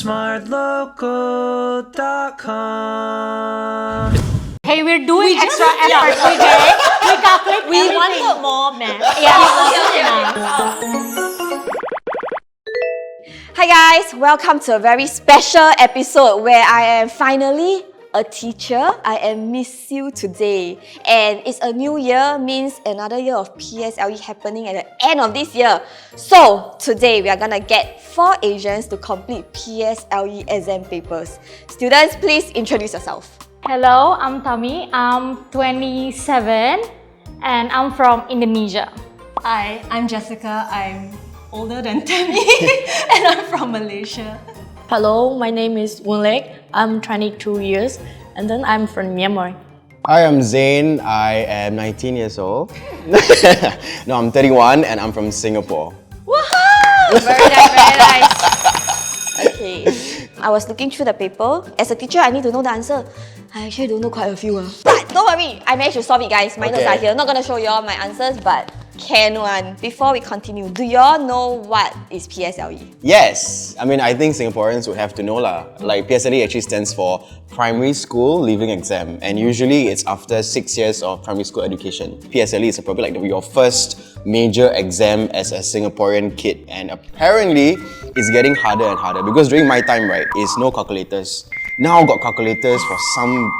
TheSmartLocal.com. Hey, we're doing extra effort, okay? We calculate We wanted more, man. Yeah, enough. Hi guys, welcome to a very special episode where I am finally a teacher. I am Miss You today. And it's a new year, means another year of PSLE happening at the end of this year. So today we are gonna get 4 Asians to complete PSLE exam papers. Students, please introduce yourself. Hello, I'm Tami. I'm 27 and I'm from Indonesia. Hi, I'm Jessica. I'm older than Tami and I'm from Malaysia. Hello, my name is Wunlek. I'm 22 years and then I'm from Myanmar. Hi, I'm Zain. I am 19 years old. No, I'm 31 and I'm from Singapore. Woohoo! Very nice, very nice. Okay. I was looking through the paper. As a teacher, I need to know the answer. I actually don't know quite a few. But don't worry, I managed to solve it, guys. My notes are here. Not gonna show you all my answers, but can one. Before we continue, do y'all know what is PSLE? Yes! I mean, I think Singaporeans would have to know lah. Like, PSLE actually stands for Primary School Leaving Exam, and usually it's after 6 years of primary school education. PSLE is probably like your first major exam as a Singaporean kid, and apparently it's getting harder and harder because during my time, right, it's no calculators. Now got calculators for some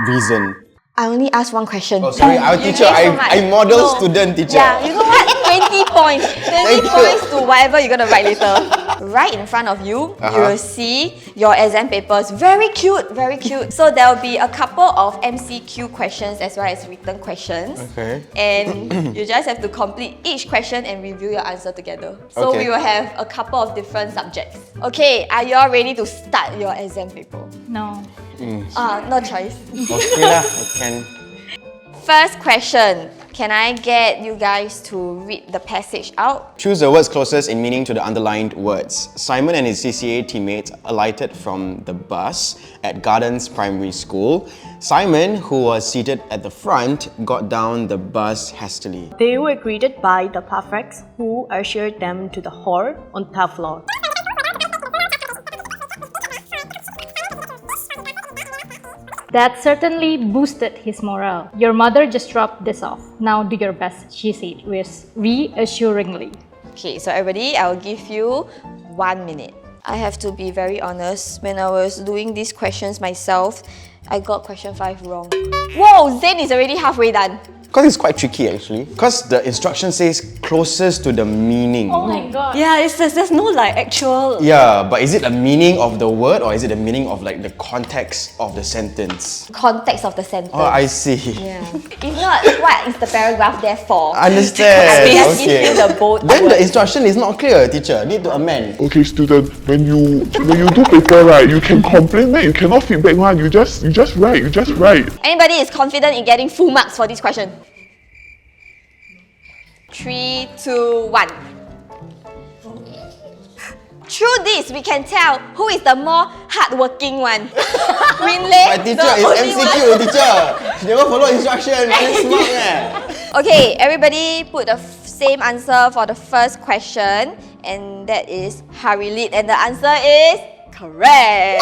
reason. I only asked one question. Oh, sorry, our teacher. I model student teacher. Yeah, you know what? 20 points. 20 points to whatever you're gonna write later. Right in front of you, you will see your exam papers. Very cute, very cute. So there will be a couple of MCQ questions as well as written questions. Okay. And you just have to complete each question and review your answer together. So we will have a couple of different subjects. Okay, are you all ready to start your exam paper? No. No choice. Okay lah, I can. First question. Can I get you guys to read the passage out? Choose the words closest in meaning to the underlined words. Simon and his CCA teammates alighted from the bus at Gardens Primary School. Simon, who was seated at the front, got down the bus hastily. They were greeted by the prefects who ushered them to the hall on the top floor. That certainly boosted his morale. Your mother just dropped this off. Now do your best, she said reassuringly. Okay, so everybody, I will give you 1 minute. I have to be very honest. When I was doing these questions myself, I got question 5 wrong. Whoa, Zain is already halfway done. Because it's quite tricky actually. Because the instruction says closest to the meaning. Oh my god. Yeah, it says there's no like actual... Yeah, but is it the meaning of the word or is it the meaning of like the context of the sentence? Context of the sentence. Oh, I see. Yeah. If not, what is the paragraph there for? Understand. I just give you the bold Then word. the instruction is not clear, teacher. Need to amend. Okay, student, when you do paper, right, you can complain, man. You cannot feedback one. You just write. Anybody is confident in getting full marks for this question? 3, 2, 1. Through this, we can tell who is the more hardworking one. Winley, My teacher is MCQ, teacher. She never follow instruction. Very smart, Okay, everybody put the same answer for the first question, and that is Harilit, and the answer is correct.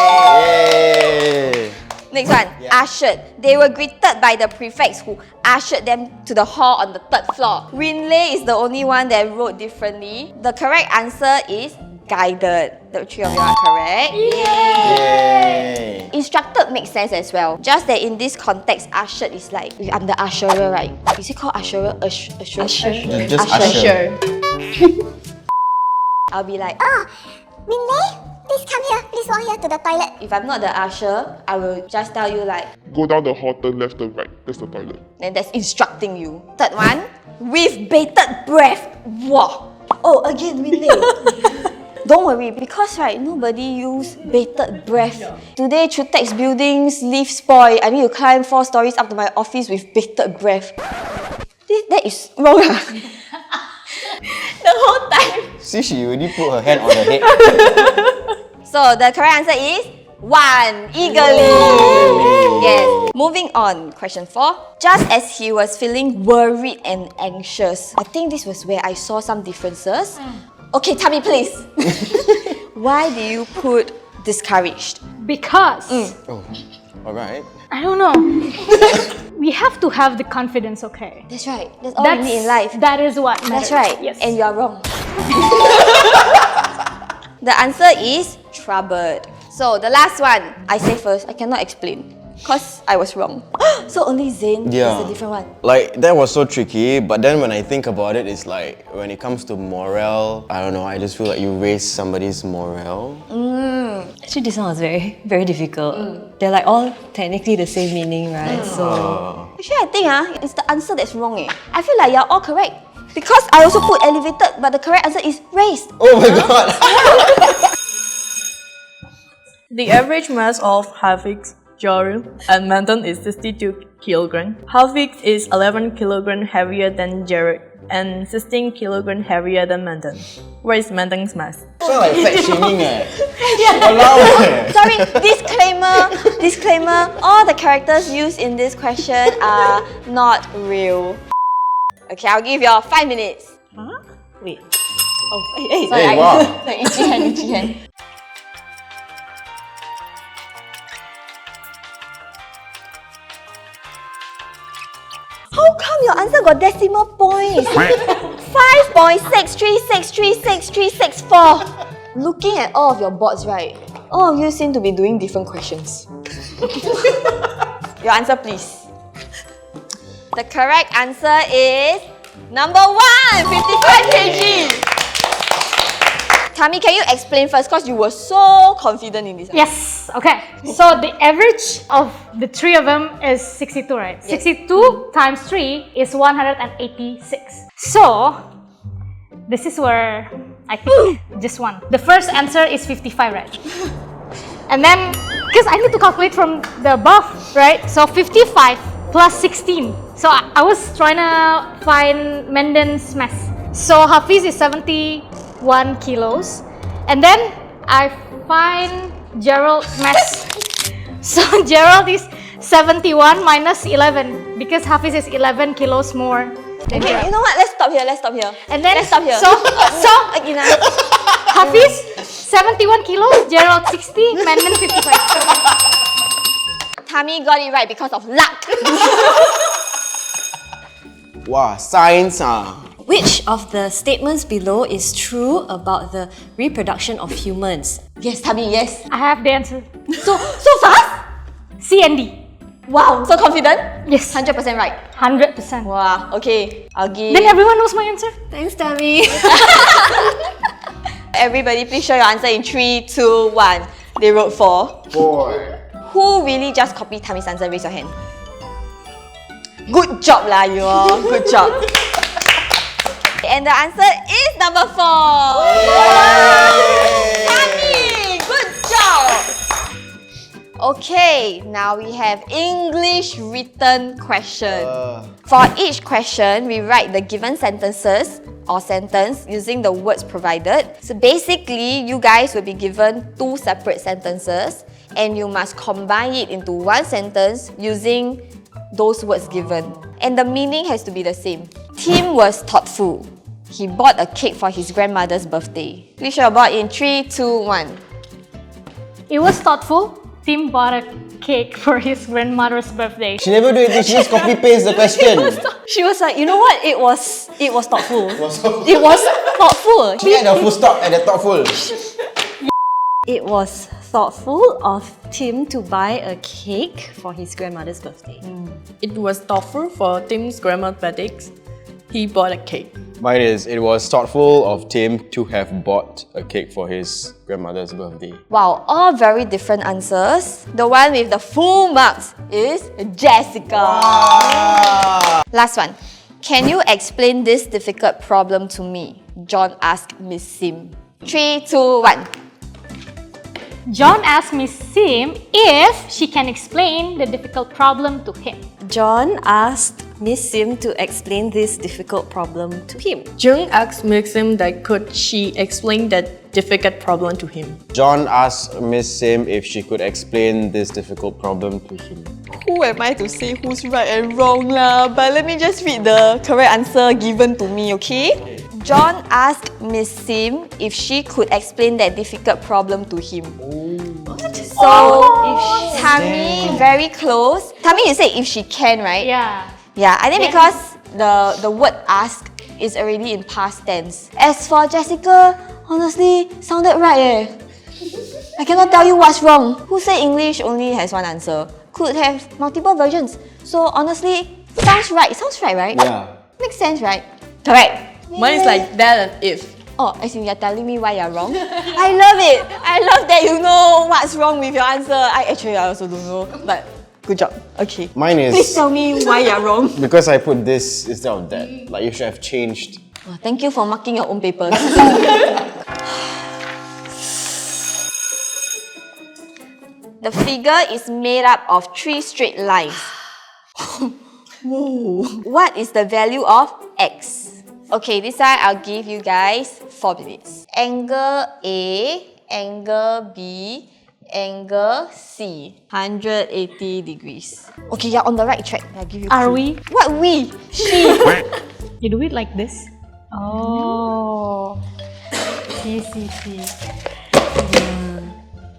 Yay. Next one, ushered. They were greeted by the prefects who ushered them to the hall on the 3rd floor. Winley is the only one that wrote differently. The correct answer is guided. The 3 of you are correct. Yay. Instructed makes sense as well. Just that in this context, ushered is like, I'm the usherer, right? Is it called usherer? Usher. Just usher. I'll be like, Winley, please come here. Please walk here to the toilet. if I'm not the usher, I will just tell you like, Go down the hall, turn left, turn right. That's the toilet. and that's instructing you. Third one, with bated breath. Wow. Oh, again, Winley. Don't worry, because right, nobody use bated breath. Today, Chutex buildings, leaf spoil. I need to climb 4 stories up to my office with bated breath. That is wrong. The whole time. See, she already put her hand on her head. So the correct answer is 1. Eagerly. Yes. Moving on, question 4. Just as he was feeling worried and anxious, I think this was where I saw some differences. Okay, Tami, please. Why do you put discouraged? Because Oh, alright. I don't know. We have to have the confidence, okay? That's right. That's all we need in life. That is what matters. That's right. Yes. And you are wrong. The answer is troubled. So the last one, I say first. I cannot explain because I was wrong. So only Zain is a different one. Like, that was so tricky, but then when I think about it, it's like, when it comes to morale, I don't know, I just feel like you raise somebody's morale. Actually, this one was very, very difficult. They're like all technically the same meaning, right? So Actually, I think it's the answer that's wrong. I feel like you're all correct. Because I also put elevated, but the correct answer is raised. Oh my god! The average mass of Hafiz, Jaril, and Mandan is 62 kg. Hafiz is 11 kg heavier than Jared and 16 kg heavier than Mandan. Where is Mandan's mass? So like fat shaming Walao Sorry, disclaimer, all the characters used in this question are not real. Okay, I'll give you all 5 minutes. wait. Oh, hey, Hey, wow. Like itchy hand. How come your answer got decimal points? 5.63636364. Looking at all of your boards, right? All of you seem to be doing different questions. Your answer, please. The correct answer is number 1, 55 kg. Tammy, can you explain first? Because you were so confident in this. Yes, okay. So the average of the three of them is 62, right? 62 times 3 is 186. So, this is where I think just one. The first answer is 55, right? And then, because I need to calculate from the above, right? So 55 plus 16. So I was trying to find Mandan's mass. So Hafiz is 71 kilos. And then I find Gerald's mass. So Gerald is 71 minus 11 because Hafiz is 11 kilos more than Okay, Gerald. you know what? Let's stop here. And then Let's stop here. So Enough. Hafiz 71 kilos, Gerald 60, Mandan 55. Tammy got it right because of luck. Wow, science Which of the statements below is true about the reproduction of humans? Yes, Tammy, yes. I have the answer. So fast? C and D. Wow, so confident? Yes. 100% right. 100%. Wow, okay. I'll give... Then everyone knows my answer. Thanks, Tammy. Everybody, please show your answer in 3, 2, 1. They wrote 4. 4. Who really just copied Tammy's answer? Raise your hand. Good job lah, you all. Good job. And the answer is number 4. Tammy, good job. Okay, now we have English written question. For each question, we write the given sentences or sentence using the words provided. So basically, you guys will be given 2 separate sentences and you must combine it into one sentence using those words given. And the meaning has to be the same. Tim was thoughtful. He bought a cake for his grandmother's birthday. Please show your board in 3, 2, 1. It was thoughtful. Tim bought a cake for his grandmother's birthday. She never do anything, she just copy paste the question. She was like, you know what? It was thoughtful. It was thoughtful. She had a full stop at the top full. It was thoughtful of Tim to buy a cake for his grandmother's birthday. It was thoughtful for Tim's grandma's birthday. He bought a cake. Mine is, it was thoughtful of Tim to have bought a cake for his grandmother's birthday. Wow, all very different answers. The one with the full marks is Jessica. Last one. Can you explain this difficult problem to me? John asked Miss Sim. 3, 2, 1. John asked Miss Sim if she can explain the difficult problem to him. John asked Miss Sim to explain this difficult problem to him. Jung asked Miss Sim that could she explain that difficult problem to him. John asked Miss Sim if she could explain this difficult problem to him. Who am I to say who's right and wrong lah? But let me just read the correct answer given to me, okay? John asked Miss Sim if she could explain that difficult problem to him. So, if Tammy, very close. Tammy, you said if she can, right? Yeah. Yeah, I think because the word ask is already in past tense. As for Jessica, honestly, sounded right eh. I cannot tell you what's wrong. Who said English only has one answer? Could have multiple versions. So honestly, sounds right. Sounds right, right? Yeah. Makes sense, right? Correct. Mine is like that and if. Oh, as in you're telling me why you're wrong? I love it. I love that you know what's wrong with your answer. I also don't know, but good job. Okay. Mine Please is tell me why you're wrong. because I put this instead of that. Like you should have changed. Oh, thank you for marking your own papers. The figure is made up of 3 straight lines. What is the value of x? Okay, this time I'll give you guys 4 minutes. Angle A, angle B, angle C. 180 degrees. Okay, you're on the right track. I'll give you Are clue. we? What we? She. You do it like this? Oh. See.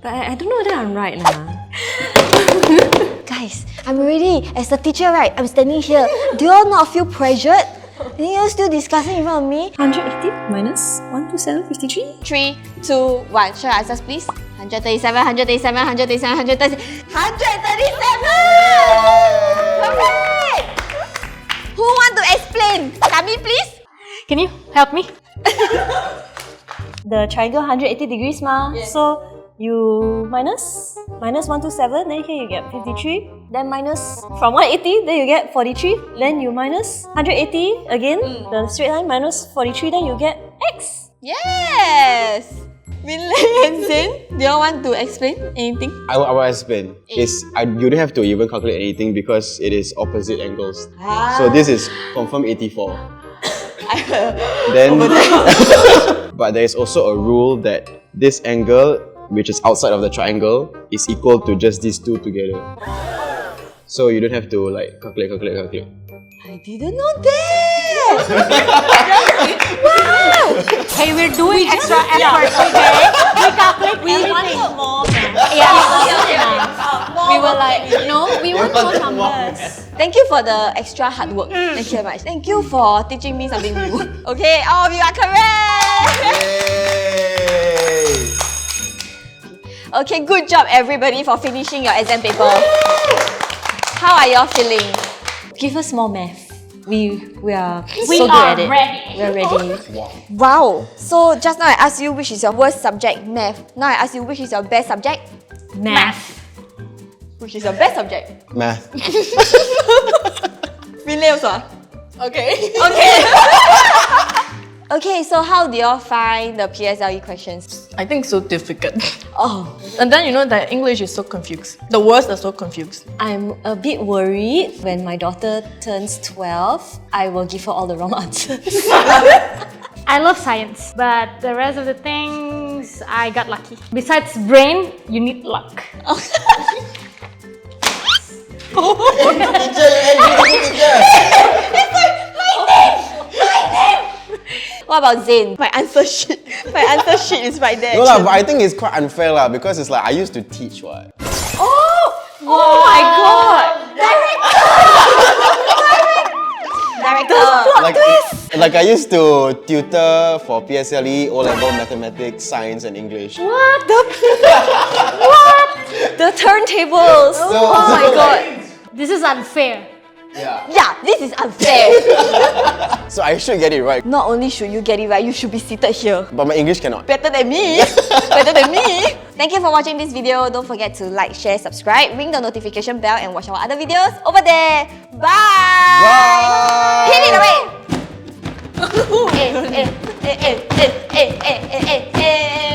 But I don't know whether I'm right lah. Guys, I'm ready. As the teacher, right, I'm standing here. Do you all not feel pressured? And you're still discussing in front of me? 180 minus 127, 53? 3, 2, 1. Share answers, please. 137, 137, 137, 137. 137! Correct! Who want to explain? Kami, please? Can you help me? The triangle 180 degrees ma. So you minus 127, then here you get 53. Then minus from 180, then you get 43. Then you minus 180 again, the straight line minus 43, then you get x. Yes! Winley and Zen, do you all want to explain anything? I will explain. You don't have to even calculate anything because it is opposite angles. So this is confirm 84. Then, but there is also a rule that this angle, which is outside of the triangle, is equal to just these two together. So you don't have to like calculate. I didn't know that! Hey, we're doing extra effort, okay? We calculate everything. more. We were like, We want more numbers. Thank you for the extra hard work. Thank you very much. Thank you for teaching me something new. Okay, all of you are correct! Yay! Okay, good job everybody for finishing your exam paper. How are y'all feeling? Give us more math. We are we so good are at it. ready. We are ready. Wow! So just now I asked you which is your worst subject, math. Now I ask you which is your best subject? Math. Which is your best subject? Math. Winley also? Okay. Okay. Okay, so how do y'all find the PSLE questions? I think so difficult. Oh, And then you know that English is so confused. The words are so confused. I'm a bit worried when my daughter turns 12, I will give her all the wrong answers. I love science, but the rest of the things, I got lucky. Besides brain, you need luck. what about Zain? My answer sheet is right there. No lah, but I think it's quite unfair lah because it's like I used to teach what. Oh my god! Director! Like I used to tutor for PSLE, O-level mathematics, science and English. The turntables! Oh my god! This is unfair. Yeah, this is unfair. So I should get it right, Not only should you get it right, you should be seated here. but my English cannot. Better than me. Better than me. Thank you for watching this video. Don't forget to like, share, subscribe, ring the notification bell and watch our other videos over there. Bye! Bye! Hit it away! Eh, eh, eh, eh, eh, eh, eh, eh, eh.